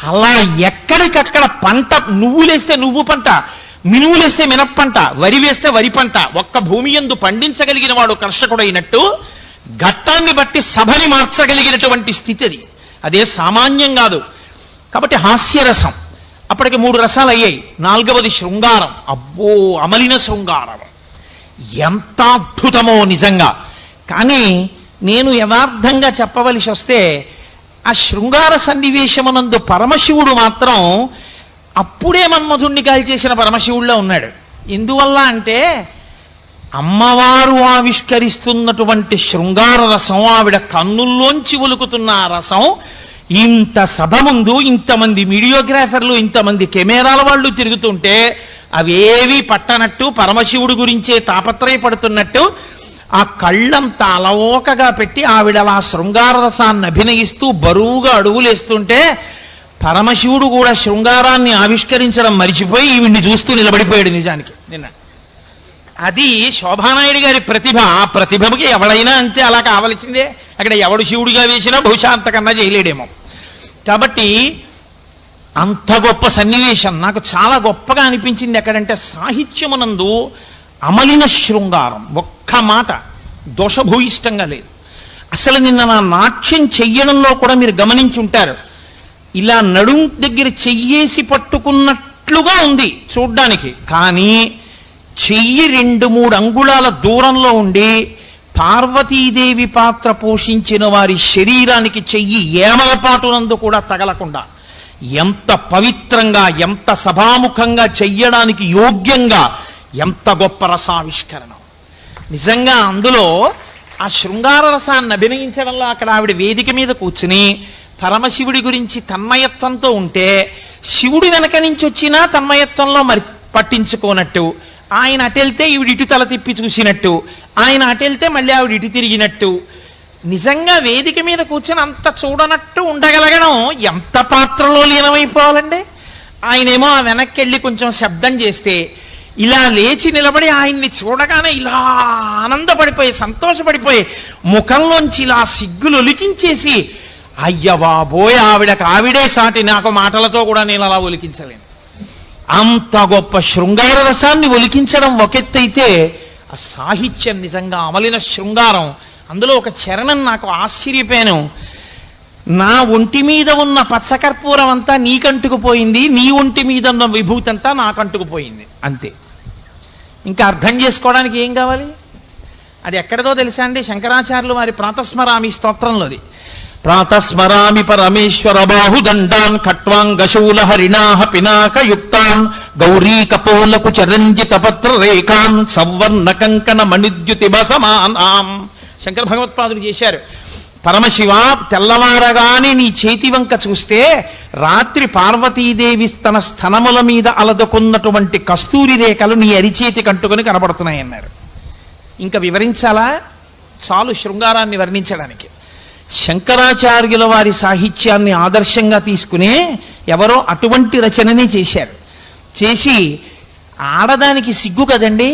అలా ఎక్కడికక్కడ పంట, నువ్వులేస్తే నువ్వు పంట, మినువులేస్తే మినప్పంట, వరి వేస్తే వరి పంట, ఒక్క భూమి యందు పండించగలిగిన వాడు కర్షకుడైనట్టు ఘట్టాన్ని బట్టి సభని మార్చగలిగినటువంటి స్థితి అది. అదే సామాన్యం కాదు. కాబట్టి హాస్యరసం అప్పటికి 3 రసాలు అయ్యాయి. 4వది శృంగారం. అబ్బో, అమలిన శృంగారం ఎంత అద్భుతమో నిజంగా. కానీ నేను యథార్థంగా చెప్పవలసి వస్తే ఆ శృంగార సన్నివేశమునందు పరమశివుడు మాత్రం అప్పుడే మన్మధుణ్ణి కాల్చేసిన పరమశివుడిలో ఉన్నాడు. ఎందువల్ల అంటే అమ్మవారు ఆవిష్కరిస్తున్నటువంటి శృంగార రసం, ఆవిడ కన్నుల్లోంచి ఒలుకుతున్న ఆ రసం, ఇంత సభ ముందు ఇంతమంది వీడియోగ్రాఫర్లు, ఇంతమంది కెమెరాల వాళ్ళు తిరుగుతుంటే అవేవి పట్టనట్టు, పరమశివుడి గురించే తాపత్రయపడుతున్నట్టు ఆ కళ్ళంతా అలవోకగా పెట్టి ఆవిడ అలా శృంగార రసాన్ని అభినయిస్తూ బరువుగా అడుగులేస్తుంటే పరమశివుడు కూడా శృంగారాన్ని ఆవిష్కరించడం మరిచిపోయి ఈవిడ్ని చూస్తూ నిలబడిపోయాడు. నిజానికి నిన్న అది శోభానాయుడు గారి ప్రతిభ. ఆ ప్రతిభకి ఎవడైనా అంతే, అలా కావలసిందే. అక్కడ ఎవడు శివుడిగా వేసినా బహుశా అంతకన్నా చేయలేడేమో. కాబట్టి అంత గొప్ప సన్నివేశం నాకు చాలా గొప్పగా అనిపించింది. ఎక్కడంటే సాహిత్యమునందు అమలిన శృంగారం ఒక్క మాట దోషభూయిష్టంగా లేదు. అసలు నిన్న నా నాట్యం చెయ్యడంలో కూడా మీరు గమనించుంటారు, ఇలా నడుం దగ్గర చెయ్యేసి పట్టుకున్నట్లుగా ఉంది చూడ్డానికి. కానీ చెయ్యి 2-3 అంగుళాల దూరంలో ఉండి పార్వతీదేవి పాత్ర పోషించిన వారి శరీరానికి చెయ్యి ఏమలపాటునందు కూడా తగలకుండా ఎంత పవిత్రంగా, ఎంత సభాముఖంగా చెయ్యడానికి యోగ్యంగా, ఎంత గొప్ప రసావిష్కరణ. నిజంగా అందులో ఆ శృంగార రసాన్ని అభినయించడంలో అక్కడ ఆవిడ వేదిక మీద కూర్చుని పరమశివుడి గురించి తన్మయత్వంతో ఉంటే శివుడి వెనక నుంచి వచ్చినా తన్మయత్వంలో మరి పట్టించుకోనట్టు, ఆయన అటెళ్తే ఈవిడ ఇటు తల తిప్పి చూసినట్టు, ఆయన అటెళ్తే మళ్ళీ ఆవిడ ఇటు తిరిగినట్టు, నిజంగా వేదిక మీద కూర్చొని అంత చూడనట్టు ఉండగలగడం ఎంత పాత్రలో లీనమైపోవాలండి. ఆయనేమో ఆ వెనక్కి వెళ్ళి కొంచెం శబ్దం చేస్తే ఇలా లేచి నిలబడి ఆయన్ని చూడగానే ఇలా ఆనందపడిపోయి సంతోషపడిపోయి ముఖంలోంచి ఇలా సిగ్గులు ఒలికించేసి, అయ్య బాబోయ్, ఆవిడకు ఆవిడే సాటి, నాకు మాటలతో కూడా నేను అలా ఒలికించలేను. అంత గొప్ప శృంగార రసాన్ని ఒలికించడం ఒకెత్తైతే ఆ సాహిత్యం నిజంగా అమలిన శృంగారం. అందులో ఒక చరణం నాకు ఆశ్చర్యపోయాను. నా ఒంటి మీద ఉన్న పచ్చకర్పూరం అంతా నీకంటుకుపోయింది, నీ ఒంటి మీద ఉన్న విభూతి అంతా నాకంటుకుపోయింది, అంతే. ఇంకా అర్థం చేసుకోవడానికి ఏం కావాలి? అది ఎక్కడదో తెలుసా అండి? శంకరాచార్యులు వారి ప్రాతస్మరామి స్తోత్రంలోది. ప్రాతస్మరామి పరమేశ్వర బాహుదండాన్ ఖట్వాంగశూల హరిణాహ పినాకయుక్తాన్ గౌరీ కపోలకు చరంజిత పత్ర రేఖాన్ సవర్ణ కంకణ మణిద్యుతి బసమానాం. శంకర భగవత్పాదులు చేశారు. పరమశివ, తెల్లవారగానే నీ చేతి వంక చూస్తే రాత్రి పార్వతీదేవి తన స్తనముల మీద అలదుకున్నటువంటి కస్తూరి రేఖలు నీ అరిచేతి కంటుకొని కనబడుతున్నాయన్నారు. ఇంకా వివరించాలా? చాలు శృంగారాన్ని వర్ణించడానికి. శంకరాచార్యుల వారి సాహిత్యాన్ని ఆదర్శంగా తీసుకునే ఎవరో అటువంటి రచనని చేశారు. చేసి ఆడదానికి సిగ్గు కదండి,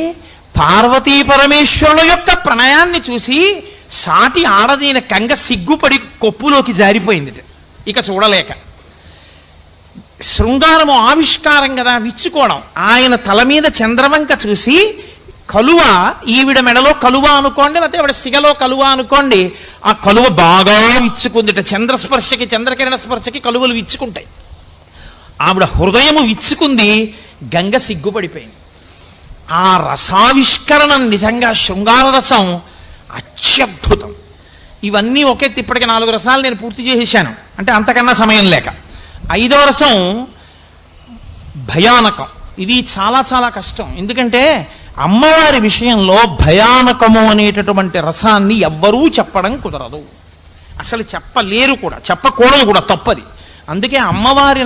పార్వతీ పరమేశ్వరుల యొక్క ప్రణయాన్ని చూసి సాటి ఆడదైన కంగ సిగ్గుపడి కొప్పులోకి జారిపోయింది, ఇక చూడలేక. శృంగారము ఆవిష్కారం కదా, విచ్చుకోవడం. ఆయన తల మీద చంద్రవంక చూసి కలువ, ఈవిడ మెడలో కలువ అనుకోండి, లేకపోతే ఆవిడ సిగలో కలువ అనుకోండి, ఆ కలువ బాగా విచ్చుకుందిట. చంద్రస్పర్శకి, చంద్రకిరణ స్పర్శకి కలువలు విచ్చుకుంటాయి. ఆవిడ హృదయము విచ్చుకుంది, గంగ సిగ్గుపడిపోయింది. ఆ రసావిష్కరణం నిజంగా శృంగార రసం అత్యద్భుతం. ఇవన్నీ ఒకెత్తి ఇప్పటికి 4 రసాలు నేను పూర్తి చేసేసాను, అంటే అంతకన్నా సమయం లేక. 5వ రసం భయానకం. ఇది చాలా చాలా కష్టం. ఎందుకంటే అమ్మవారి విషయంలో భయానకము అనేటటువంటి రసాన్ని ఎవ్వరూ చెప్పడం కుదరదు, అసలు చెప్పలేరు కూడా, చెప్పకూడదు కూడా, తప్పది. అందుకే అమ్మవారి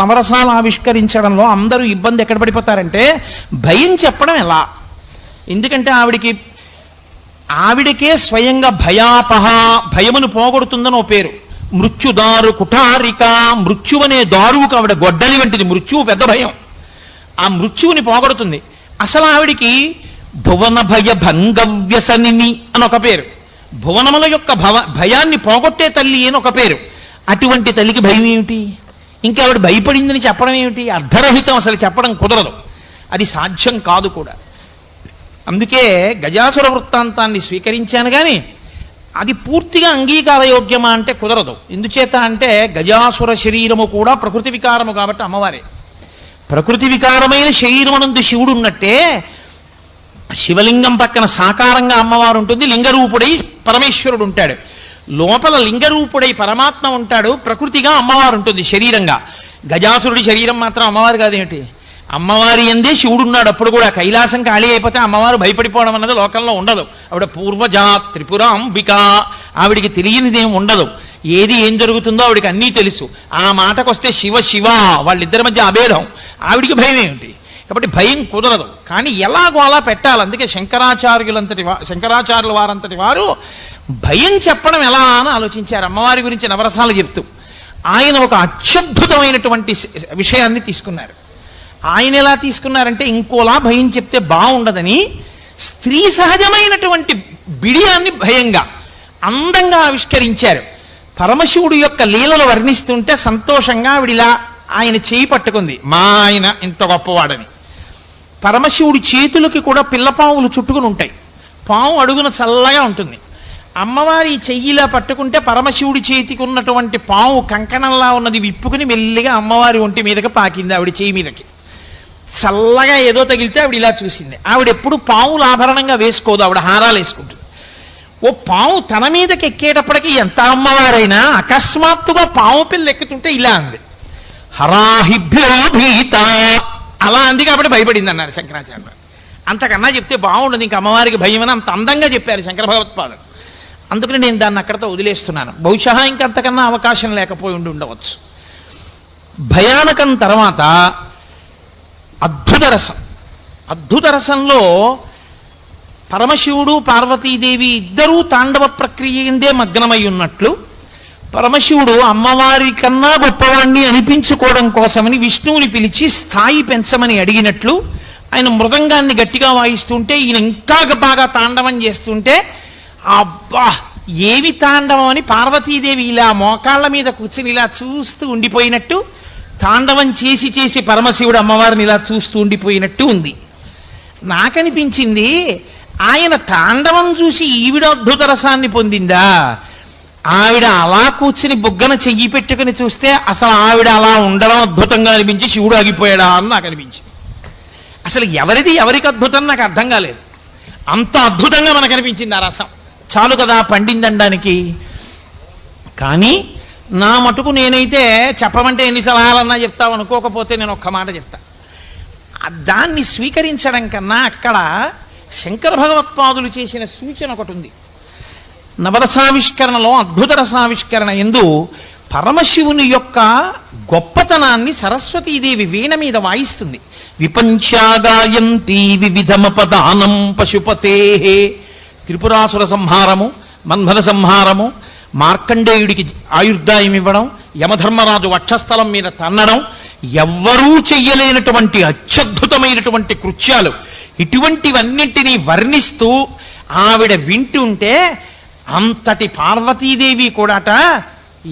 నవరసాలు ఆవిష్కరించడంలో అందరూ ఇబ్బంది ఎక్కడ పడిపోతారంటే భయం చెప్పడం ఎలా. ఎందుకంటే ఆవిడకే స్వయంగా భయాపహ, భయమును పోగొడుతుందని ఓ పేరు. మృత్యుదారు కుఠారిక, మృత్యు అనే దారువుకు ఆవిడ గొడ్డలి వంటిది. మృత్యువు పెద్ద భయం, ఆ మృత్యువుని పోగొడుతుంది. అసలు ఆవిడికి భువన భయ భంగవ్యసనిని అని ఒక పేరు. భువనముల యొక్క భయాన్ని పోగొట్టే తల్లి అని ఒక పేరు. అటువంటి తల్లికి భయం ఏమిటి? ఇంకా ఆవిడ భయపడిందని చెప్పడం ఏమిటి? అర్ధరహితం, అసలు చెప్పడం కుదరదు, అది సాధ్యం కాదు కూడా. అందుకే గజాసుర వృత్తాంతాన్ని స్వీకరించాను కానీ అది పూర్తిగా అంగీకారయోగ్యమా అంటే కుదరదు. ఎందుచేత అంటే గజాసుర శరీరము కూడా ప్రకృతి వికారము కాబట్టి అమ్మవారే. ప్రకృతి వికారమైన శరీరమునందు శివుడు ఉన్నట్టే శివలింగం పక్కన సాకారంగా అమ్మవారు ఉంటుంది, లింగరూపుడై పరమేశ్వరుడు ఉంటాడు. లోపల లింగరూపుడై పరమాత్మ ఉంటాడు, ప్రకృతిగా అమ్మవారు ఉంటుంది శరీరంగా. గజాసురుడి శరీరం మాత్రం అమ్మవారు కాదేమిటి? అమ్మవారి ఎందే శివుడు ఉన్నాడు. అప్పుడు కూడా కైలాసం ఖాళీ అయిపోతే అమ్మవారు భయపడిపోవడం అన్నది లోకంలో ఉండదు. ఆవిడ పూర్వజా త్రిపురాంబిక, ఆవిడికి తెలియనిదేం ఉండదు. ఏది ఏం జరుగుతుందో ఆవిడికి అన్నీ తెలుసు. ఆ మాటకు వస్తే శివ శివ వాళ్ళిద్దరి మధ్య అభేదం, ఆవిడికి భయం ఏమిటి? కాబట్టి భయం కుదరదు. కానీ ఎలాగో అలా పెట్టాలి. అందుకే శంకరాచార్యుల వారంతటి వారు భయం చెప్పడం ఎలా అని ఆలోచించారు అమ్మవారి గురించి నవరసాలు చెప్తూ. ఆయన ఒక అత్యద్భుతమైనటువంటి విషయాన్ని తీసుకున్నారు. ఆయన ఎలా తీసుకున్నారంటే ఇంకోలా భయం చెప్తే బాగుండదని స్త్రీ సహజమైనటువంటి బిడియాన్ని భయంగా అందంగా ఆవిష్కరించారు. పరమశివుడు యొక్క లీలలు వర్ణిస్తుంటే సంతోషంగా ఆవిడిలా ఆయన చేయి పట్టుకుంది, మా ఆయన ఇంత గొప్పవాడని. పరమశివుడి చేతులకి కూడా పిల్లపావులు చుట్టుకుని ఉంటాయి, పాము అడుగున చల్లగా ఉంటుంది. అమ్మవారి చెయ్యిలా పట్టుకుంటే పరమశివుడి చేతికి ఉన్నటువంటి పాము కంకణంలా ఉన్నది విప్పుకుని మెల్లిగా అమ్మవారి ఒంటి మీదకి పాకింది, ఆవిడ చేయి మీదకి. చల్లగా ఏదో తగిలితే ఆవిడ ఇలా చూసింది. ఆవిడ ఎప్పుడు పావులు ఆభరణంగా వేసుకోదు, ఆవిడ హారాలు వేసుకుంటుంది. ఓ పాము తన మీదకి ఎక్కేటప్పటికి ఎంత అమ్మవారైనా అకస్మాత్తుగా పాము పిల్ల ఎక్కుతుంటే ఇలా అంది, హరాహిభ్యో భీత, అలా అంది కాబట్టి భయపడింది అన్నారు శంకరాచార్యులు. అంతకన్నా చెప్తే బాగుండదు, ఇంక అమ్మవారికి భయం అని అంత అందంగా చెప్పారు శంకర భగవత్పాదులు. అందుకని నేను దాన్ని అక్కడతో వదిలేస్తున్నాను. బహుశా ఇంకంతకన్నా అవకాశం లేకపోయి ఉండవచ్చు. భయానకం తర్వాత అద్భుత రసం. అద్భుత రసంలో పరమశివుడు పార్వతీదేవి ఇద్దరూ తాండవ ప్రక్రియ ఎందే మగ్నమై ఉన్నట్లు, పరమశివుడు అమ్మవారి కన్నా గొప్పవాణ్ణి అనిపించుకోవడం కోసమని విష్ణువుని పిలిచి స్థాయి పెంచమని అడిగినట్లు ఆయన మృదంగాన్ని గట్టిగా వాయిస్తుంటే ఈయన ఇంకా బాగా తాండవం చేస్తుంటే, అబ్బా ఏమి తాండవం అని పార్వతీదేవి ఇలా మోకాళ్ళ మీద కూర్చుని ఇలా చూస్తూ ఉండిపోయినట్టు, తాండవం చేసి చేసి పరమశివుడు అమ్మవారిని ఇలా చూస్తూ ఉండిపోయినట్టు ఉంది. నాకనిపించింది ఆయన తాండవం చూసి ఈవిడ అద్భుత రసాన్ని పొందిందా, ఆవిడ అలా కూర్చుని బుగ్గన చెయ్యి పెట్టుకుని చూస్తే అసలు ఆవిడ అలా ఉండడం అద్భుతంగా అనిపించి శివుడు ఆగిపోయాడా అని నాకు అనిపించింది. అసలు ఎవరికి అద్భుతం నాకు అర్థం కాలేదు, అంత అద్భుతంగా మనకు అనిపించింది ఆ రసం. చాలు కదా పండిందనడానికి. కానీ నా మటుకు నేనైతే చెప్పమంటే ఎన్ని సలహాలన్నా చెప్తావు అనుకోకపోతే నేను ఒక్క మాట చెప్తా. దాన్ని స్వీకరించడం కన్నా అక్కడ శంకర భగవత్పాదులు చేసిన సూచన ఒకటి ఉంది. నవరసావిష్కరణలో అద్భుత రసావిష్కరణ ఎందు పరమశివుని యొక్క గొప్పతనాన్ని సరస్వతీదేవి వీణ మీద వాయిస్తుంది. విపంచాగాయంతి వివిధమపదానం పశుపతే, త్రిపురాసుర సంహారము, మన్మథ సంహారము, మార్కండేయుడికి ఆయుర్దాయం ఇవ్వడం, యమధర్మరాజు వక్షస్థలం మీద తన్నడం, ఎవ్వరూ చెయ్యలేనటువంటి అత్యద్భుతమైనటువంటి కృత్యాలు, ఇటువంటివన్నింటినీ వర్ణిస్తూ ఆవిడ వింటుంటే అంతటి పార్వతీదేవి కూడాట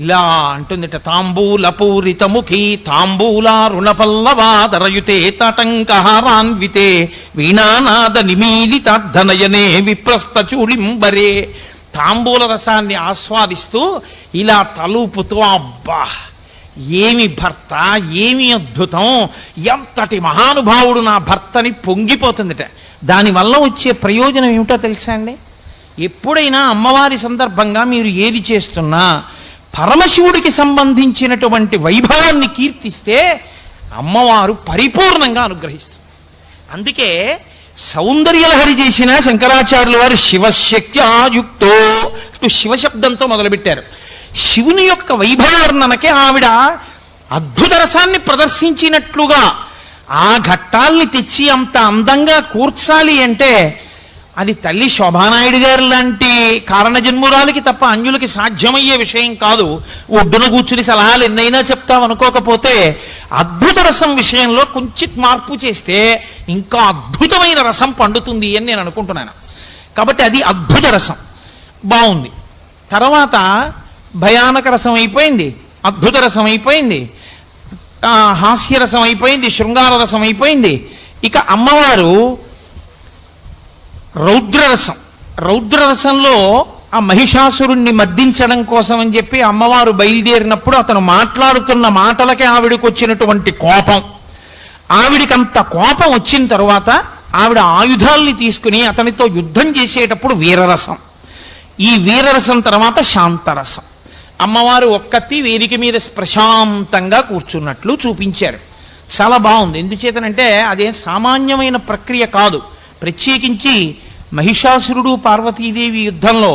ఇలా అంటుందిట, తాంబూలపూరితముఖి తాంబూలారుణపల్లవాదరయుతే తటంకహారాన్వితే వీణానాద నిమీలితార్ధనయనే విప్రస్థ చూళింబరే. తాంబూల రసాన్ని ఆస్వాదిస్తూ ఇలా తలూపుతూ, అబ్బా ఏమి భర్త, ఏమి అద్భుతం, ఎంతటి మహానుభావుడు నా భర్తని పొంగిపోతుందిట. దానివల్ల వచ్చే ప్రయోజనం ఏమిటో తెలుసా అండి? ఎప్పుడైనా అమ్మవారి సందర్భంగా మీరు ఏది చేస్తున్నా పరమశివుడికి సంబంధించినటువంటి వైభవాన్ని కీర్తిస్తే అమ్మవారు పరిపూర్ణంగా అనుగ్రహిస్తుంది. అందుకే సౌందర్యలహరి చేసిన శంకరాచార్యుల వారు శివశక్త్యాయుక్తో శివశబ్దంతో మొదలుపెట్టారు. శివుని యొక్క వైభవర్ణనకే ఆవిడ అద్భుత రసాన్ని ప్రదర్శించినట్లుగా ఆ ఘట్టాల్ని తెచ్చి అంత అందంగా కూర్చాలి అంటే అది తల్లి శోభానాయుడు గారు లాంటి కారణజన్మురాలకి తప్ప అన్యులకి సాధ్యమయ్యే విషయం కాదు. ఒడ్డున కూర్చుని సలహాలు ఎన్నైనా చెప్తామనుకోకపోతే అద్భుత రసం విషయంలో కొంచెం మార్పు చేస్తే ఇంకా అద్భుతమైన రసం పండుతుంది అని నేను అనుకుంటున్నాను. కాబట్టి అది అద్భుత రసం బాగుంది. తర్వాత భయానక రసం అయిపోయింది, అద్భుత రసం అయిపోయింది, హాస్యరసం అయిపోయింది, శృంగార రసం అయిపోయింది. ఇక అమ్మవారు రౌద్రరసం. రౌద్రరసంలో ఆ మహిషాసురుణ్ణి మర్దించడం కోసం అని చెప్పి అమ్మవారు బయలుదేరినప్పుడు అతను మాట్లాడుతున్న మాటలకే ఆవిడకు వచ్చినటువంటి కోపం. ఆవిడికంత కోపం వచ్చిన తరువాత ఆవిడ ఆయుధాల్ని తీసుకుని అతనితో యుద్ధం చేసేటప్పుడు వీరరసం. ఈ వీరరసం తర్వాత శాంతరసం. అమ్మవారు ఒక్కతి వేదిక మీద ప్రశాంతంగా కూర్చున్నట్లు చూపించారు. చాలా బాగుంది. ఎందుచేతనంటే అదేం సామాన్యమైన ప్రక్రియ కాదు. ప్రత్యేకించి మహిషాసురుడు పార్వతీదేవి యుద్ధంలో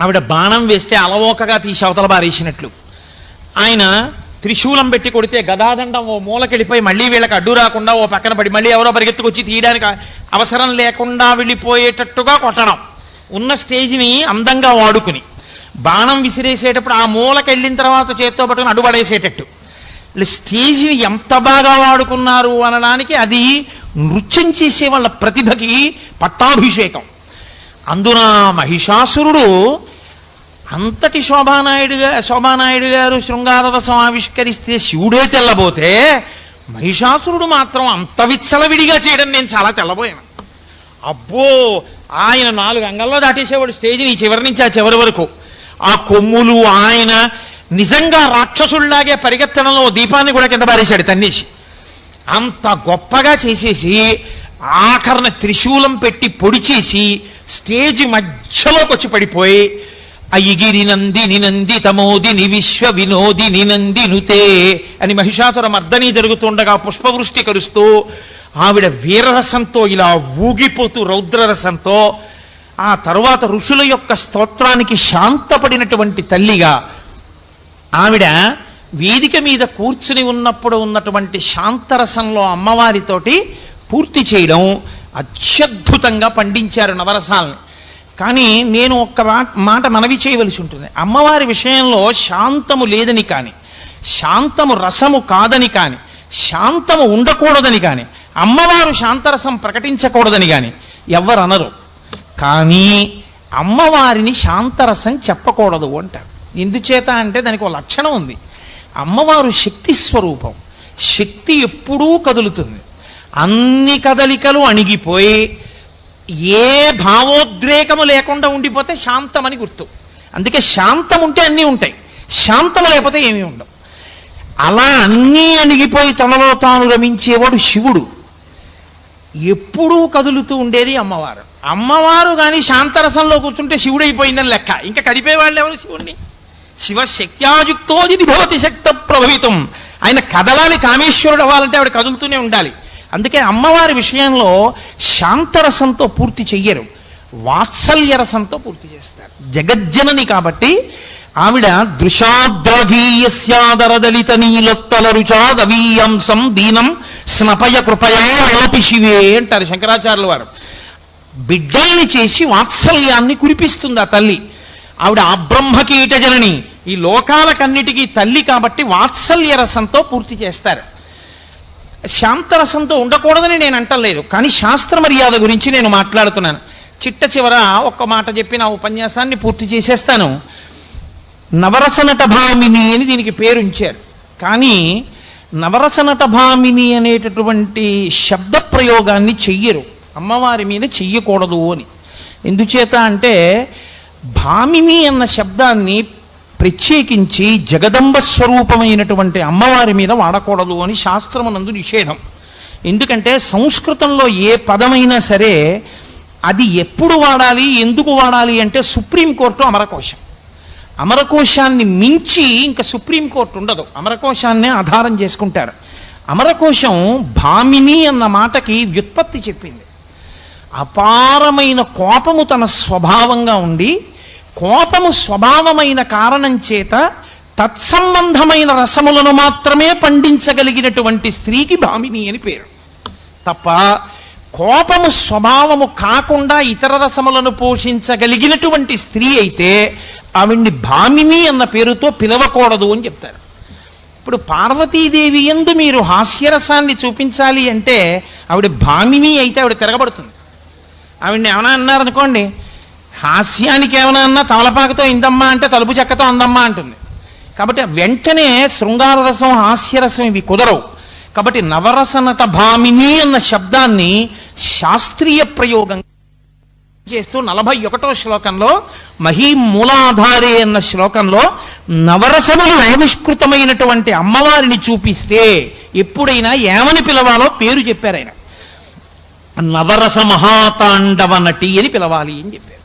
ఆవిడ బాణం వేస్తే అలవోకగా తీసి అవతల బారేసినట్లు, ఆయన త్రిశూలం పెట్టి కొడితే గదాదండం ఓ మూలకెళ్ళిపోయి మళ్ళీ వీళ్ళకి అడ్డు రాకుండా ఓ పక్కన పడి మళ్ళీ ఎవరో పరిగెత్తుకొచ్చి తీయడానికి అవసరం లేకుండా వెళ్ళిపోయేటట్టుగా కొట్టడం, ఉన్న స్టేజ్ని అందంగా వాడుకుని బాణం విసిరేసేటప్పుడు ఆ మూలకెళ్ళిన తర్వాత చేత్తో పట్టుకుని అడ్డుపడేసేటట్టు స్టేజ్ని ఎంత బాగా వాడుకున్నారు అనడానికి అది నృత్యం చేసే వాళ్ళ ప్రతిభకి పట్టాభిషేకం. అందున మహిషాసురుడు అంతటి శోభానాయుడు గారు శృంగారరసం ఆవిష్కరిస్తే శివుడే తెల్లబోతే మహిషాసురుడు మాత్రం అంత విచ్చలవిడిగా చేయడం నేను చాలా తెల్లబోయాను. అబ్బో, ఆయన 4 అంగల్లో దాటేసేవాడు స్టేజ్ని చివరి నుంచి ఆ చివరి వరకు. ఆ కొమ్ములు ఆయన నిజంగా రాక్షసుల్లాగే పరిగెత్తడంలో దీపాన్ని కూడా కింద పారేశాడు తన్నేసి. అంత గొప్పగా చేసేసి ఆఖరణ త్రిశూలం పెట్టి పొడిచేసి స్టేజ్ మధ్యలోకి వచ్చి పడిపోయి అయ్యిగిరి నందిని నంది తమోదిని విశ్వ వినోదిని నంది నుతే అని మహిషాసుర మర్దని జరుగుతుండగా పుష్పవృష్టి కరుస్తూ ఆవిడ వీరరసంతో ఇలా ఊగిపోతూ రౌద్రరసంతో ఆ తరువాత ఋషుల యొక్క స్తోత్రానికి శాంతపడినటువంటి తల్లిగా ఆవిడ వేదిక మీద కూర్చుని ఉన్నప్పుడు ఉన్నటువంటి శాంతరసంలో అమ్మవారితోటి పూర్తి చేయడం అత్యద్భుతంగా పండించారు నవరసాలని. కానీ నేను ఒక్క మాట మనవి చేయవలసి ఉంటుంది. అమ్మవారి విషయంలో శాంతము లేదని కానీ, శాంతము రసము కాదని కానీ, శాంతము ఉండకూడదని కానీ, అమ్మవారు శాంతరసం ప్రకటించకూడదని కానీ ఎవ్వరనరు. కానీ అమ్మవారిని శాంతరసం చెప్పకూడదు అంటారు. ఎందుచేత అంటే దానికి ఒక లక్షణం ఉంది. అమ్మవారు శక్తి స్వరూపం. శక్తి ఎప్పుడూ కదులుతుంది. అన్ని కదలికలు అణిగిపోయి ఏ భావోద్రేకము లేకుండా ఉండిపోతే శాంతమని గుర్తు. అందుకే శాంతం ఉంటే అన్నీ ఉంటాయి, శాంతం లేకపోతే ఏమీ ఉండవు. అలా అన్నీ అణిగిపోయి తనలో తాను రమించేవాడు శివుడు. ఎప్పుడూ కదులుతూ ఉండేది అమ్మవారు. అమ్మవారు కానీ శాంతరసంలో కూర్చుంటే శివుడు అయిపోయిందని లెక్క. ఇంకా కదిపేవాళ్ళు ఎవరు శివుణ్ణి? శివశక్త్యాయుక్తోది భవతి శక్త ప్రభవితం. ఆయన కదలాలి, కామేశ్వరుడు అవ్వాలంటే ఆవిడ కదులుతూనే ఉండాలి. అందుకే అమ్మవారి విషయంలో శాంతరసంతో పూర్తి చెయ్యరు, వాత్సల్య రసంతో పూర్తి చేస్తారు. జగజ్జనని కాబట్టి ఆవిడ దృశాద్రగీయస్యాదరదలిత నీలొత్తల రుచాదవీయంసం దీనం స్నపయ కృపయా అలపి శివే అంటారు శంకరాచార్యుల వారు. బిడ్డల్ని చేసి వాత్సల్యాన్ని కురిపిస్తుంది ఆ తల్లి. ఆవిడ అబ్రహ్మకీట జనని, ఈ లోకాలకన్నిటికీ తల్లి కాబట్టి వాత్సల్య రసంతో పూర్తి చేస్తారు. శాంతరసంతో ఉండకూడదని నేను అంటలేదు, కానీ శాస్త్ర మర్యాద గురించి నేను మాట్లాడుతున్నాను. చిట్ట చివర ఒక్క మాట చెప్పి నా ఉపన్యాసాన్ని పూర్తి చేసేస్తాను. నవరసనట భామిని అని దీనికి పేరు ఉంచారు. కానీ నవరసనట భామిని అనేటటువంటి శబ్ద ప్రయోగాన్ని చెయ్యరు, అమ్మవారి మీద చెయ్యకూడదు అని. ఎందుచేత అంటే భామిని అన్న శబ్దాన్ని ప్రత్యేకించి జగదంబ స్వరూపమైనటువంటి అమ్మవారి మీద వాడకూడదు అని శాస్త్రమునందు నిషేధం. ఎందుకంటే సంస్కృతంలో ఏ పదమైనా సరే అది ఎప్పుడు వాడాలి, ఎందుకు వాడాలి అంటే సుప్రీంకోర్టు అమరకోశం. అమరకోశాన్ని మించి ఇంకా సుప్రీంకోర్టు ఉండదు, అమరకోశాన్నే ఆధారం చేసుకుంటారు. అమరకోశం భామిని అన్న మాటకి వ్యుత్పత్తి చెప్పింది. అపారమైన కోపము తన స్వభావంగా ఉండి, కోపము స్వభావమైన కారణం చేత తత్సంబంధమైన రసములను మాత్రమే పండించగలిగినటువంటి స్త్రీకి భామిని అని పేరు. తప్ప కోపము స్వభావము కాకుండా ఇతర రసములను పోషించగలిగినటువంటి స్త్రీ అయితే ఆవిడ్ని భామిని అన్న పేరుతో పిలవకూడదు అని చెప్తారు. ఇప్పుడు పార్వతీదేవి యందు మీరు హాస్యరసాన్ని చూపించాలి అంటే ఆవిడ భామిని అయితే ఆవిడ తిరగబడుతుంది. ఆవిడ్ని ఏమైనా అన్నారనుకోండి, హాస్యానికి ఏమైనా అన్నా తమలపాకతో ఇందమ్మా అంటే తలుపు చెక్కతో అందమ్మా అంటుంది. కాబట్టి వెంటనే శృంగారరసం హాస్యరసం ఇవి కుదరవు. కాబట్టి నవరసనట భామిని అన్న శబ్దాన్ని శాస్త్రీయ ప్రయోగం చేస్తూ 41వ శ్లోకంలో మహీమూలాధారే అన్న శ్లోకంలో నవరసములు ఆవిష్కృతమైనటువంటి అమ్మవారిని చూపిస్తే ఎప్పుడైనా ఏమని పిలవాలో పేరు చెప్పారు ఆయన. నవరస మహాతాండవ నటి అని పిలవాలి అని చెప్పారు.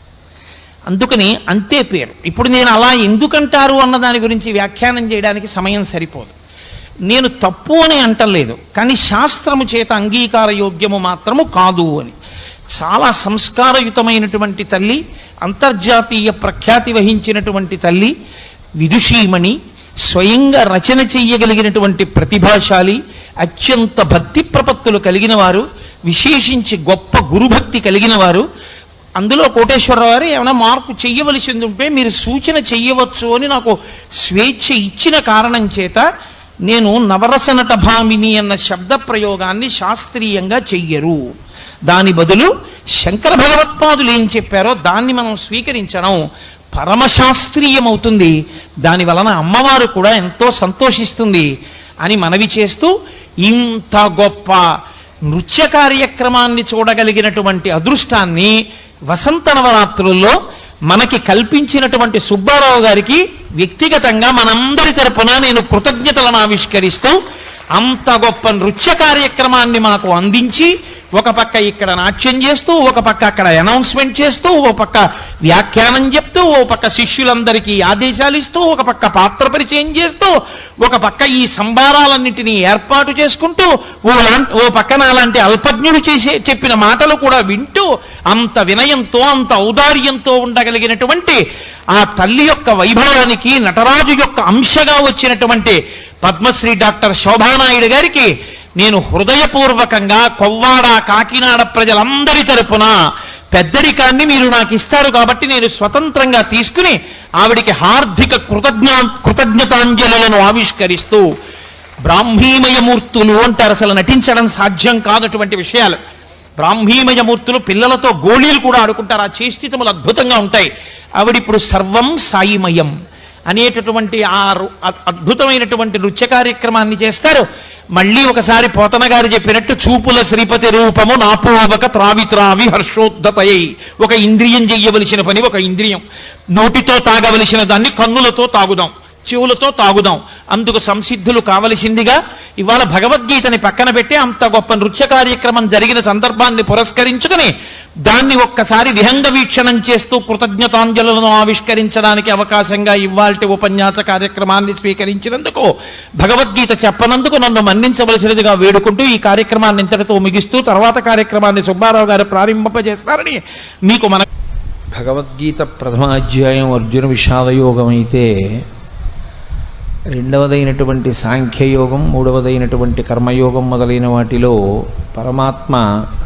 అందుకని అంతే పేరు. ఇప్పుడు నేను అలా ఎందుకంటారు అన్న దాని గురించి వ్యాఖ్యానం చేయడానికి సమయం సరిపోదు. నేను తప్పు అని అంటలేదు, కానీ శాస్త్రము చేత అంగీకార యోగ్యము మాత్రము కాదు అని. చాలా సంస్కారయుతమైనటువంటి తల్లి, అంతర్జాతీయ ప్రఖ్యాతి వహించినటువంటి తల్లి, విదుషీమణి, స్వయంగా రచన చెయ్యగలిగినటువంటి ప్రతిభాశాలి, అత్యంత భక్తి ప్రపత్తులు కలిగిన వారు, విశేషించి గొప్ప గురుభక్తి కలిగిన వారు. అందులో కోటేశ్వరరావు గారు ఏమైనా మార్పు చెయ్యవలసింది ఉంటే మీరు సూచన చెయ్యవచ్చు అని నాకు స్వేచ్ఛ ఇచ్చిన కారణం చేత నేను నవరసనట భామిని అన్న శబ్ద ప్రయోగాన్ని శాస్త్రీయంగా చెయ్యరు. దాని బదులు శంకర భగవత్పాదులు ఏం చెప్పారో దాన్ని మనం స్వీకరించడం పరమశాస్త్రీయమవుతుంది. దాని వలన అమ్మవారు కూడా ఎంతో సంతోషిస్తుంది అని మనవి చేస్తూ, ఇంత గొప్ప నృత్య కార్యక్రమాన్ని చూడగలిగినటువంటి అదృష్టాన్ని వసంత నవరాత్రుల్లో మనకి కల్పించినటువంటి సుబ్బారావు గారికి వ్యక్తిగతంగా మనందరి తరపున నేను కృతజ్ఞతలను ఆవిష్కరిస్తూ, అంత గొప్ప నృత్య కార్యక్రమాన్ని మాకు అందించి, ఒక పక్క ఇక్కడ నాట్యం చేస్తూ, ఒక పక్క అక్కడ అనౌన్స్మెంట్ చేస్తూ, ఒక పక్క వ్యాఖ్యానం చెప్తూ, ఒక పక్క శిష్యులందరికీ ఆదేశాలు ఇస్తూ, ఒక పక్క పాత్ర పరిచయం చేస్తూ, ఒక పక్క ఈ సంభారాలన్నింటినీ ఏర్పాటు చేసుకుంటూ, ఓ పక్కన అలాంటి అల్పజ్ఞుడు చెప్పిన మాటలు కూడా వింటూ, అంత వినయంతో అంత ఔదార్యంతో ఉండగలిగినటువంటి ఆ తల్లి యొక్క వైభవానికి నటరాజు యొక్క అంశగా వచ్చినటువంటి పద్మశ్రీ డాక్టర్ శోభానాయుడు గారికి నేను హృదయపూర్వకంగా కొవ్వాడ కాకినాడ ప్రజలందరి తరపున పెద్దరికాన్ని మీరు నాకు ఇస్తారు కాబట్టి నేను స్వతంత్రంగా తీసుకుని ఆవిడికి హార్దిక కృతజ్ఞతాంజలులను ఆవిష్కరిస్తూ, బ్రాహ్మీమయమూర్తులు అంటారు, అసలు నటించడం సాధ్యం కానటువంటి విషయాలు. బ్రాహ్మీమయమూర్తులు పిల్లలతో గోళీలు కూడా ఆడుకుంటారు, ఆ చేష్టితములు అద్భుతంగా ఉంటాయి. ఆవిడిప్పుడు సర్వం సాయిమయం అనేటటువంటి ఆ అద్భుతమైనటువంటి నృత్య కార్యక్రమాన్ని చేస్తారు. మళ్ళీ ఒకసారి పోతన గారు చెప్పినట్టు, చూపుల శ్రీపతి రూపము నాపోవక త్రావి త్రావి హర్షోద్ధతయై. ఒక ఇంద్రియం చెయ్యవలసిన పని ఒక ఇంద్రియం, నోటితో తాగవలసిన దాన్ని కన్నులతో తాగుదాం, చెవులతో తాగుదాం. అందుకు సంసిద్ధులు కావలసిందిగా ఇవాళ భగవద్గీతని పక్కన పెట్టి అంత గొప్ప నృత్య కార్యక్రమం జరిగిన సందర్భాన్ని పురస్కరించుకుని దాన్ని ఒక్కసారి విహంగ వీక్షణం చేస్తూ కృతజ్ఞతాంజలులను ఆవిష్కరించడానికి అవకాశంగా ఇవాల్టి ఉపన్యాస కార్యక్రమాన్ని స్వీకరించినందుకు, భగవద్గీత చెప్పనందుకు నన్ను మన్నించవలసినదిగా వేడుకుంటూ ఈ కార్యక్రమాన్ని ఇంతటితో ముగిస్తూ తర్వాత కార్యక్రమాన్ని సుబ్బారావు గారు ప్రారంభింపజేస్తారని మీకు మన భగవద్గీత ప్రథమాధ్యాయం అర్జున విషాదయోగం అయితే, రెండవదైనటువంటి సాంఖ్యయోగం, మూడవదైనటువంటి కర్మయోగం మొదలైన వాటిలో పరమాత్మ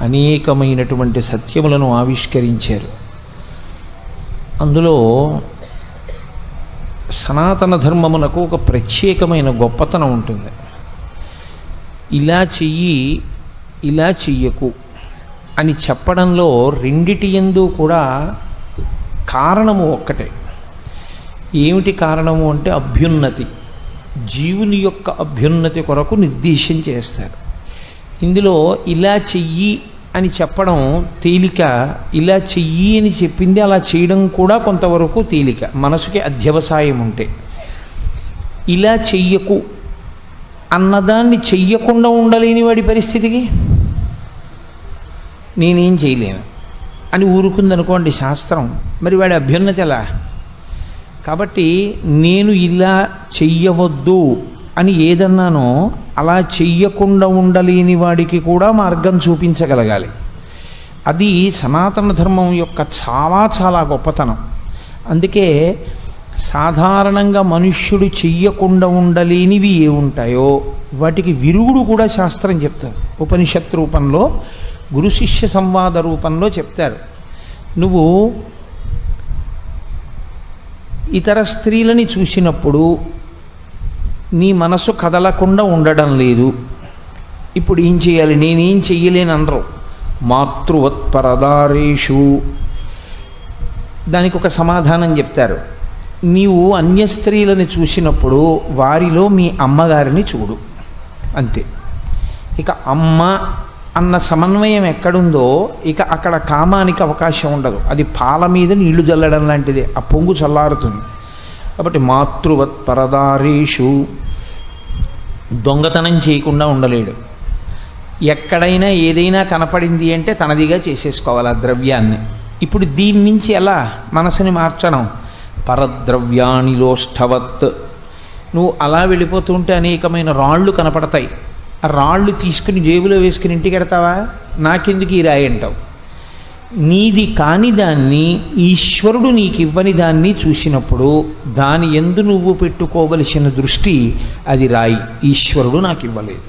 అనేకమైనటువంటి సత్యములను ఆవిష్కరించారు. అందులో సనాతన ధర్మమునకు ఒక ప్రత్యేకమైన గొప్పతనం ఉంటుంది. ఇలా చెయ్యి, ఇలా చెయ్యకు అని చెప్పడంలో రెండిటి యందు కూడా కారణము ఒక్కటే. ఏమిటి కారణము అంటే అభ్యున్నతి, జీవుని యొక్క అభ్యున్నతి కొరకు నిర్దేశం చేస్తారు. ఇందులో ఇలా చెయ్యి అని చెప్పడం తేలిక, ఇలా చెయ్యి అని చెప్పింది అలా చేయడం కూడా కొంతవరకు తేలిక, మనసుకి అధ్యవసాయం ఉంటే. ఇలా చెయ్యకు అన్నదాన్ని చెయ్యకుండా ఉండలేని వాడి పరిస్థితికి నేనేం చేయలేను అని ఊరుకుందనుకోండి శాస్త్రం, మరి వాడి అభ్యున్నతి ఎలా? కాబట్టి నేను ఇలా చెయ్యవద్దు అని ఏదన్నానో అలా చెయ్యకుండా ఉండలేని వాడికి కూడా మార్గం చూపించగలగాలి. అది సనాతన ధర్మం యొక్క చాలా చాలా గొప్పతనం. అందుకే సాధారణంగా మనుష్యుడు చెయ్యకుండా ఉండలేనివి ఏ ఉంటాయో వాటికి విరుగుడు కూడా శాస్త్రం చెప్తారు. ఉపనిషత్ రూపంలో, గురు శిష్య సంవాద రూపంలో చెప్తారు. నువ్వు ఇతర స్త్రీలని చూసినప్పుడు నీ మనసు కదలకుండా ఉండడం లేదు, ఇప్పుడు ఏం చేయాలి? నేనేం చెయ్యలేని అనరు. మాతృవత్పరదారేషు దానికి ఒక సమాధానం చెప్తారు. నీవు అన్య స్త్రీలను చూసినప్పుడు వారిలో మీ అమ్మగారిని చూడు, అంతే. ఇక అమ్మ అన్న సమన్వయం ఎక్కడుందో ఇక అక్కడ కామానికి అవకాశం ఉండదు. అది పాల మీద నీళ్లు చల్లడం లాంటిదే, ఆ పొంగు చల్లారుతుంది. కాబట్టి మాతృవత్ పరదారేషు, దొంగతనం చేయకుండా ఉండలేడు. ఎక్కడైనా ఏదైనా కనపడింది అంటే తనదిగా చేసేసుకోవాలి ఆ ద్రవ్యాన్ని. ఇప్పుడు దీని నుంచి ఎలా మనసుని మార్చడం? పరద్రవ్యానిలోష్ఠవత్, నువ్వు అలా వెళ్ళిపోతుంటే అనేకమైన రాళ్ళు కనపడతాయి. ఆ రాళ్ళు తీసుకుని జేబులో వేసుకుని ఇంటికి వెడతావా? నాకెందుకు ఈ రాయి అంటావు. నీది కాని దాన్ని, ఈశ్వరుడు నీకు ఇవ్వని దాన్ని చూసినప్పుడు దాని యందు నువ్వు పెట్టుకోవలసిన దృష్టి అది రాయి. ఈశ్వరుడు నాకు ఇవ్వలేదు,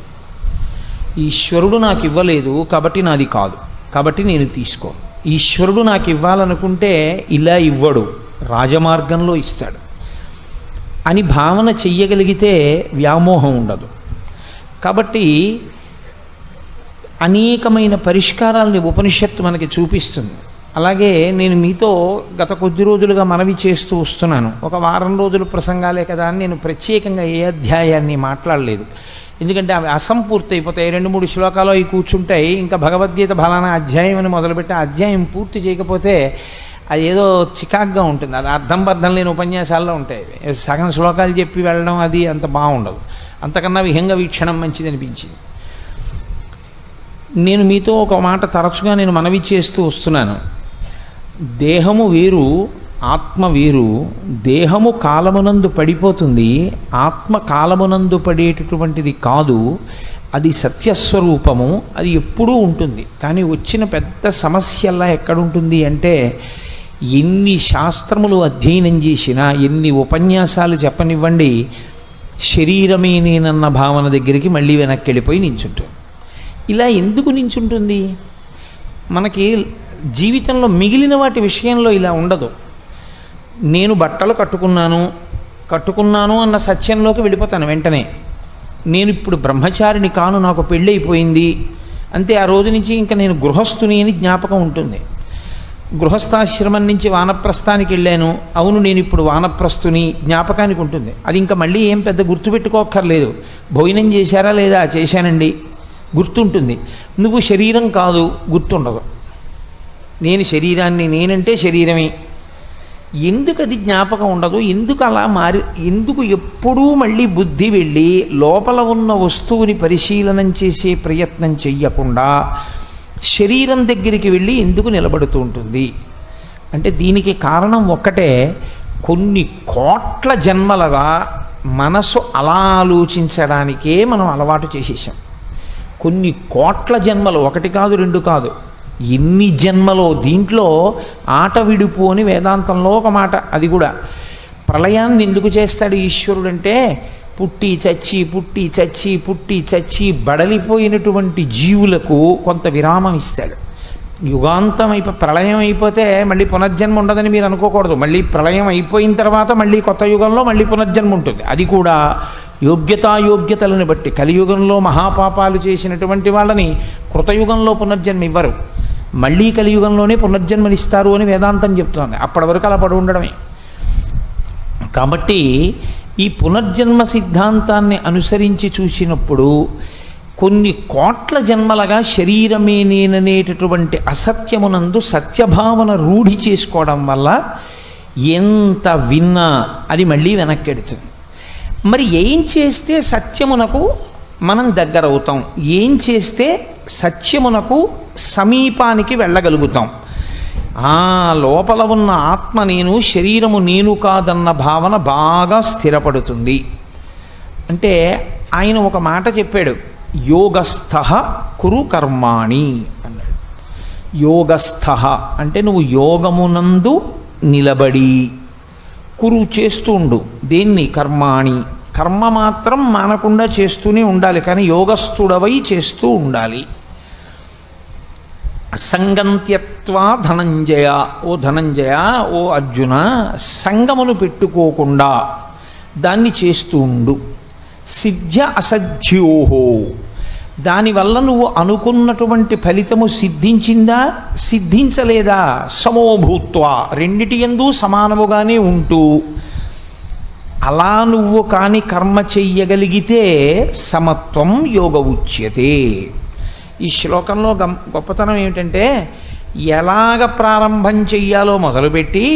ఈశ్వరుడు నాకు ఇవ్వలేదు కాబట్టి నాది కాదు, కాబట్టి నేను తీసుకో. ఈశ్వరుడు నాకు ఇవ్వాలనుకుంటే ఇలా ఇవ్వడు, రాజమార్గంలో ఇస్తాడు అని భావన చెయ్యగలిగితే వ్యామోహం ఉండదు. కాబట్టి అనేకమైన పరిష్కారాలని ఉపనిషత్తు మనకి చూపిస్తుంది. అలాగే నేను మీతో గత కొద్ది రోజులుగా మనవి చేస్తూ వస్తున్నాను. ఒక వారం రోజుల ప్రసంగాలే కదా అని నేను ప్రత్యేకంగా ఏ అధ్యాయాన్ని మాట్లాడలేదు. ఎందుకంటే అవి అసంపూర్తి అయిపోతాయి. 2-3 శ్లోకాలు అవి కూర్చుంటాయి. ఇంకా భగవద్గీత ఫలానా అధ్యాయం అని మొదలుపెట్టి ఆ అధ్యాయం పూర్తి చేయకపోతే అది ఏదో చికాగ్గా ఉంటుంది. అది అర్థం బద్ధం లేని ఉపన్యాసాల్లో ఉంటాయి. సగం శ్లోకాలు చెప్పి వెళ్ళడం అది అంత బాగుండదు. అంతకన్నా విహంగ వీక్షణం మంచిది అనిపించింది. నేను మీతో ఒక మాట తరచుగా నేను మనవి చేస్తూ వస్తున్నాను. దేహము వేరు, ఆత్మ వేరు. దేహము కాలమునందు పడిపోతుంది, ఆత్మ కాలమునందు పడేటటువంటిది కాదు. అది సత్యస్వరూపము, అది ఎప్పుడూ ఉంటుంది. కానీ వచ్చిన పెద్ద సమస్యల్లా ఎక్కడుంటుంది అంటే, ఎన్ని శాస్త్రములు అధ్యయనం చేసినా, ఎన్ని ఉపన్యాసాలు చెప్పనివ్వండి, శరీరమే నేనన్న భావన దగ్గరికి మళ్ళీ వెనక్కి వెళ్ళిపోయి నించుంటుంది. ఇలా ఎందుకు నించుంటుంది? మనకి జీవితంలో మిగిలిన వాటి విషయంలో ఇలా ఉండదు. నేను బట్టలు కట్టుకున్నాను అన్న సత్యంలోకి వెళ్ళిపోతాను వెంటనే. నేను ఇప్పుడు బ్రహ్మచారిని కాను, నాకు పెళ్ళైపోయింది అంతే. ఆ రోజు నుంచి ఇంకా నేను గృహస్థుని అని జ్ఞాపకం ఉంటుంది. గృహస్థాశ్రమం నుంచి వానప్రస్థానికి వెళ్ళాను, అవును నేను ఇప్పుడు వానప్రస్థుని జ్ఞాపకానికి ఉంటుంది. అది ఇంకా మళ్ళీ ఏం పెద్ద గుర్తుపెట్టుకోక్కర్లేదు. భోజనం చేశారా లేదా? చేశానండి, గుర్తుంటుంది. నువ్వు శరీరం కాదు, గుర్తుండదు. నేను శరీరాన్ని, నేనంటే శరీరమే. ఎందుకు అది జ్ఞాపకం ఉండదు? ఎందుకు అలా ఎందుకు ఎప్పుడూ మళ్ళీ బుద్ధి వెళ్ళి లోపల ఉన్న వస్తువుని పరిశీలనం చేసే ప్రయత్నం చెయ్యకుండా శరీరం దగ్గరికి వెళ్ళి ఎందుకు నిలబడుతూ ఉంటుంది అంటే, దీనికి కారణం ఒక్కటే. కొన్ని కోట్ల జన్మలుగా మనసు అలా ఆలోచించడానికే మనం అలవాటు చేసేసాం. కొన్ని కోట్ల జన్మలు, 1 కాదు 2 కాదు, ఎన్ని జన్మలో. దీంట్లో ఆట విడుపు అని వేదాంతంలో ఒక మాట. అది కూడా ప్రళయాన్ని ఎందుకు చేస్తాడు ఈశ్వరుడు అంటే, పుట్టి చచ్చి బడలిపోయినటువంటి జీవులకు కొంత విరామం ఇస్తాడు. యుగాంతం ప్రళయం అయిపోతే మళ్ళీ పునర్జన్మ ఉండదని మీరు అనుకోకూడదు. మళ్ళీ ప్రళయం అయిపోయిన తర్వాత మళ్ళీ కొత్త యుగంలో మళ్ళీ పునర్జన్మ ఉంటుంది. అది కూడా యోగ్యతలను బట్టి. కలియుగంలో మహాపాపాలు చేసినటువంటి వాళ్ళని కృతయుగంలో పునర్జన్మ ఇవ్వరు, మళ్ళీ కలియుగంలోనే పునర్జన్మనిస్తారు అని వేదాంతం చెప్తోంది. అప్పటి వరకు అలా పడి ఉండడమే. కాబట్టి ఈ పునర్జన్మ సిద్ధాంతాన్ని అనుసరించి చూసినప్పుడు కొన్ని కోట్ల జన్మలుగా శరీరమే నేననేటటువంటి అసత్యమునందు సత్యభావన రూఢి చేసుకోవడం వల్ల ఎంత విన్నా అది మళ్ళీ వెనక్కెడుతుంది. మరి ఏం చేస్తే సత్యమునకు మనం దగ్గరవుతాం? ఏం చేస్తే సత్యమునకు సమీపానికి వెళ్ళగలుగుతాం? లోపల ఉన్న ఆత్మ నేను, శరీరము నేను కాదన్న భావన బాగా స్థిరపడుతుంది. అంటే ఆయన ఒక మాట చెప్పాడు, యోగస్థః కురు కర్మాణి అన్నాడు. యోగస్థః అంటే నువ్వు యోగమునందు నిలబడి, కురు చేస్తూ ఉండు. దేన్ని? కర్మాణి. కర్మ మాత్రం మానకుండా చేస్తూనే ఉండాలి, కానీ యోగస్థుడవై చేస్తూ ఉండాలి. సంగం త్యక్త్వా ధనంజయ, ఓ ధనంజయ, ఓ అర్జున, సంగమును పెట్టుకోకుండా దాన్ని చేస్తూ ఉండు. సిద్ధ్య అసధ్యోహో, దానివల్ల నువ్వు అనుకున్నటువంటి ఫలితము సిద్ధించిందా సిద్ధించలేదా? సమోభూత్వా, రెండిటి యందు సమానముగానే ఉంటూ అలా నువ్వు కాని కర్మ చెయ్యగలిగితే సమత్వం యోగ ఉచ్యతే. ఈ శ్లోకంలో గొప్పతనం ఏమిటంటే, ఎలాగ ప్రారంభం చెయ్యాలో మొదలుపెట్టి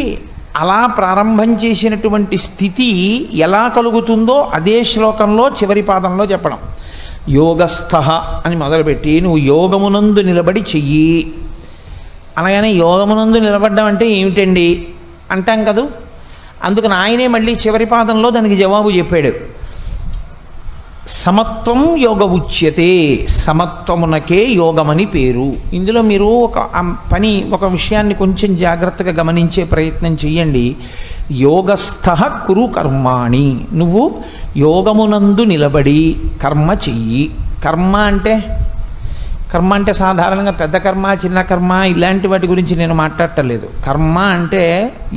అలా ప్రారంభం చేసినటువంటి స్థితి ఎలా కలుగుతుందో అదే శ్లోకంలో చివరి పాదంలో చెప్పడం. యోగస్థ అని మొదలుపెట్టి నువ్వు యోగమునందు నిలబడి చెయ్యి అనగానే, యోగమునందు నిలబడ్డం అంటే ఏమిటండి అంటాం కదూ. అందుకని ఆయనే మళ్ళీ చివరి పాదంలో దానికి జవాబు చెప్పాడు. సమత్వం యోగ ఉచ్యతే, సమత్వమునకే యోగమని పేరు. ఇందులో మీరు ఒక విషయాన్ని కొంచెం జాగ్రత్తగా గమనించే ప్రయత్నం చెయ్యండి. యోగస్థ కురు కర్మాణి, నువ్వు యోగమునందు నిలబడి కర్మ చెయ్యి. కర్మ అంటే సాధారణంగా పెద్ద కర్మ, చిన్న కర్మ ఇలాంటి వాటి గురించి నేను మాట్లాడటలేదు. కర్మ అంటే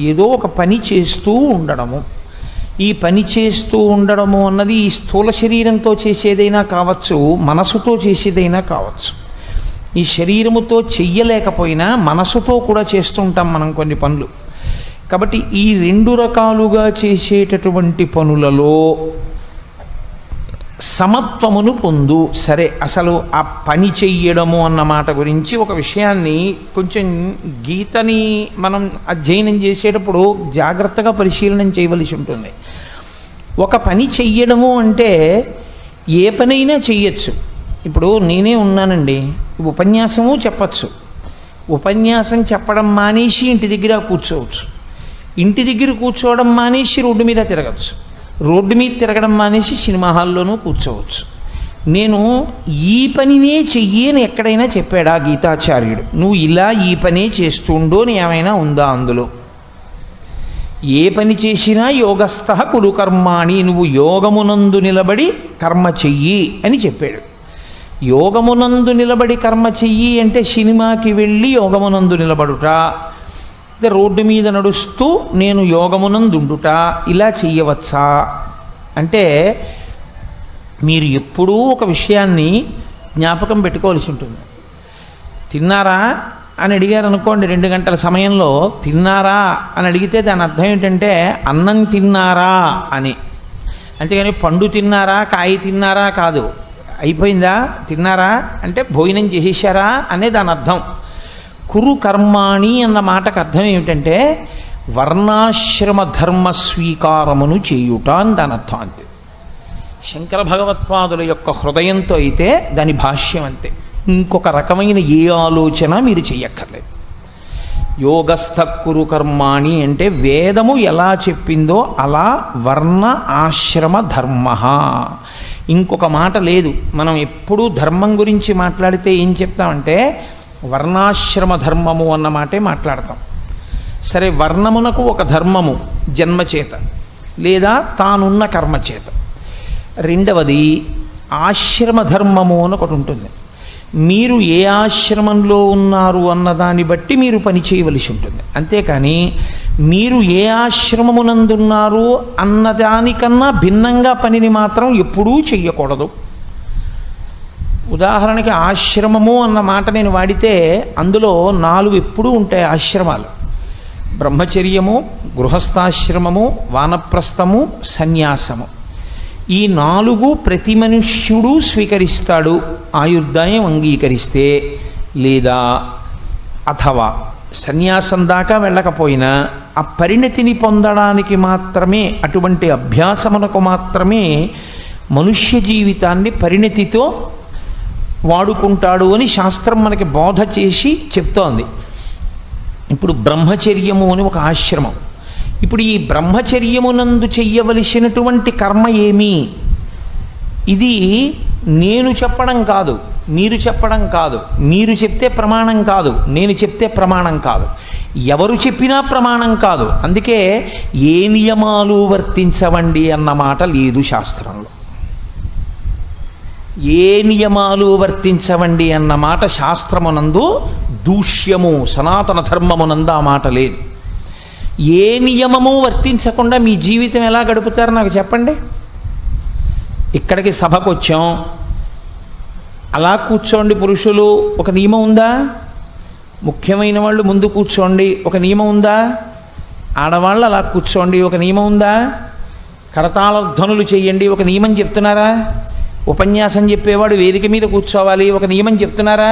ఏదో ఒక పని చేస్తూ ఉండడము. ఈ పని చేస్తూ ఉండడము అన్నది ఈ స్థూల శరీరంతో చేసేదైనా కావచ్చు, మనసుతో చేసేదైనా కావచ్చు. ఈ శరీరముతో చెయ్యలేకపోయినా మనసుతో కూడా చేస్తుంటాం మనం కొన్ని పనులు. కాబట్టి ఈ రెండు రకాలుగా చేసేటటువంటి పనులలో సమత్వమును పొందు. సరే, అసలు ఆ పని చెయ్యడము అన్న మాట గురించి ఒక విషయాన్ని కొంచెం గీతని మనం అధ్యయనం చేసేటప్పుడు జాగ్రత్తగా పరిశీలన చేయవలసి ఉంటుంది. ఒక పని చెయ్యడము అంటే ఏ పనైనా చెయ్యొచ్చు. ఇప్పుడు నేనే ఉన్నానండి, ఉపన్యాసము చెప్పచ్చు. ఉపన్యాసం చెప్పడం మానేసి ఇంటి దగ్గర కూర్చోవచ్చు. ఇంటి దగ్గర కూర్చోవడం మానేసి రోడ్డు మీద తిరగచ్చు. రోడ్డు మీద తిరగడం మానేసి సినిమా హాల్లోనూ కూర్చోవచ్చు. నేను ఈ పనినే చెయ్యి అని ఎక్కడైనా చెప్పాడా గీతాచార్యుడు? నువ్వు ఇలా ఈ పనే చేస్తుండో అని ఏమైనా ఉందా అందులో? ఏ పని చేసినా యోగస్థ కురు కర్మాణి, నువ్వు యోగమునందు నిలబడి కర్మ చెయ్యి అని చెప్పాడు. యోగమునందు నిలబడి కర్మ చెయ్యి అంటే సినిమాకి వెళ్ళి యోగమునందు నిలబడుట, రోడ్డు మీద నడుస్తూ నేను యోగమునందుండుట, ఇలా చెయ్యవచ్చా అంటే మీరు ఎప్పుడూ ఒక విషయాన్ని జ్ఞాపకం పెట్టుకోవాల్సి ఉంటుంది. తిన్నారా అని అడిగారు అనుకోండి, 2 గంటల సమయంలో తిన్నారా అని అడిగితే దాని అర్థం ఏంటంటే అన్నం తిన్నారా అని. అంతేగాని పండు తిన్నారా, కాయ తిన్నారా కాదు. అయిపోయిందా, తిన్నారా అంటే భోజనం చేసేసారా అనే దాని అర్థం. కురు కర్మాణి అన్న మాటకు అర్థం ఏమిటంటే వర్ణాశ్రమ ధర్మ స్వీకారమును చేయుట అని దాని అర్థం. అంతే. శంకర భగవత్పాదుల యొక్క హృదయంతో అయితే దాని భాష్యం అంతే. ఇంకొక రకమైన ఏ ఆలోచన మీరు చెయ్యక్కర్లేదు. యోగస్థ కురు కర్మాణి అంటే వేదము ఎలా చెప్పిందో అలా వర్ణ ఆశ్రమ ధర్మ. ఇంకొక మాట లేదు. మనం ఎప్పుడూ ధర్మం గురించి మాట్లాడితే ఏం చెప్తామంటే వర్ణాశ్రమ ధర్మము అన్న మాటే మాట్లాడతాం. సరే, వర్ణమునకు ఒక ధర్మము జన్మచేత లేదా తానున్న కర్మచేత. రెండవది ఆశ్రమ ధర్మము అని ఒకటి ఉంటుంది. మీరు ఏ ఆశ్రమంలో ఉన్నారు అన్నదాన్ని బట్టి మీరు పని చేయవలసి ఉంటుంది. అంతేకాని మీరు ఏ ఆశ్రమమునందున్నారు అన్నదానికన్నా భిన్నంగా పనిని మాత్రం ఎప్పుడూ చెయ్యకూడదు. ఉదాహరణకి ఆశ్రమము అన్న మాట నేను వాడితే అందులో 4 ఎప్పుడూ ఉంటాయి ఆశ్రమాలు. బ్రహ్మచర్యము, గృహస్థాశ్రమము, వానప్రస్థము, సన్యాసము. ఈ 4 ప్రతి మనుష్యుడు స్వీకరిస్తాడు ఆయుర్దాయం అంగీకరిస్తే. లేదా అథవా సన్యాసం దాకా వెళ్ళకపోయినా ఆ పరిణతిని పొందడానికి మాత్రమే, అటువంటి అభ్యాసమునకు మాత్రమే మనుష్య జీవితాన్ని పరిణతితో వాడుకుంటాడు అని శాస్త్రం మనకి బోధ చేసి చెప్తోంది. ఇప్పుడు బ్రహ్మచర్యము అని ఒక ఆశ్రమం. ఇప్పుడు ఈ బ్రహ్మచర్యమునందు చెయ్యవలసినటువంటి కర్మ ఏమి? ఇది నేను చెప్పడం కాదు, మీరు చెప్పడం కాదు, మీరు చెప్తే ప్రమాణం కాదు, నేను చెప్తే ప్రమాణం కాదు, ఎవరు చెప్పినా ప్రమాణం కాదు. అందుకే ఏ నియమాలు వర్తించవండి అన్న మాట లేదు శాస్త్రంలో. ఏ నియమాలు వర్తించవండి అన్న మాట శాస్త్రమునందు దూష్యము, సనాతన ధర్మమునందు ఆ మాట లేదు. ఏ నియమము వర్తించకుండా మీ జీవితం ఎలా గడుపుతారో నాకు చెప్పండి. ఇక్కడికి సభకు వచ్చాం, అలా కూర్చోండి పురుషులు, ఒక నియమం ఉందా? ముఖ్యమైన వాళ్ళు ముందు కూర్చోండి, ఒక నియమం ఉందా? ఆడవాళ్ళు అలా కూర్చోండి, ఒక నియమం ఉందా? కరతాళధ్వనులు చేయండి ఒక నియమం చెప్తున్నారా? ఉపన్యాసం చెప్పేవాడు వేదిక మీద కూర్చోవాలి ఒక నియమం చెప్తున్నారా?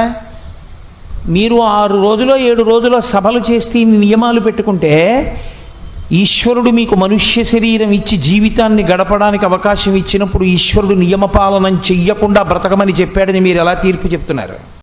మీరు 6 రోజులో 7 రోజులో సభలు చేస్తే ఇన్ని నియమాలు పెట్టుకుంటే ఈశ్వరుడు మీకు మనుష్య శరీరం ఇచ్చి జీవితాన్ని గడపడానికి అవకాశం ఇచ్చినప్పుడు ఈశ్వరుడు నియమపాలనం చెయ్యకుండా బ్రతకమని చెప్పాడని మీరు ఎలా తీర్పు చెప్తున్నారు?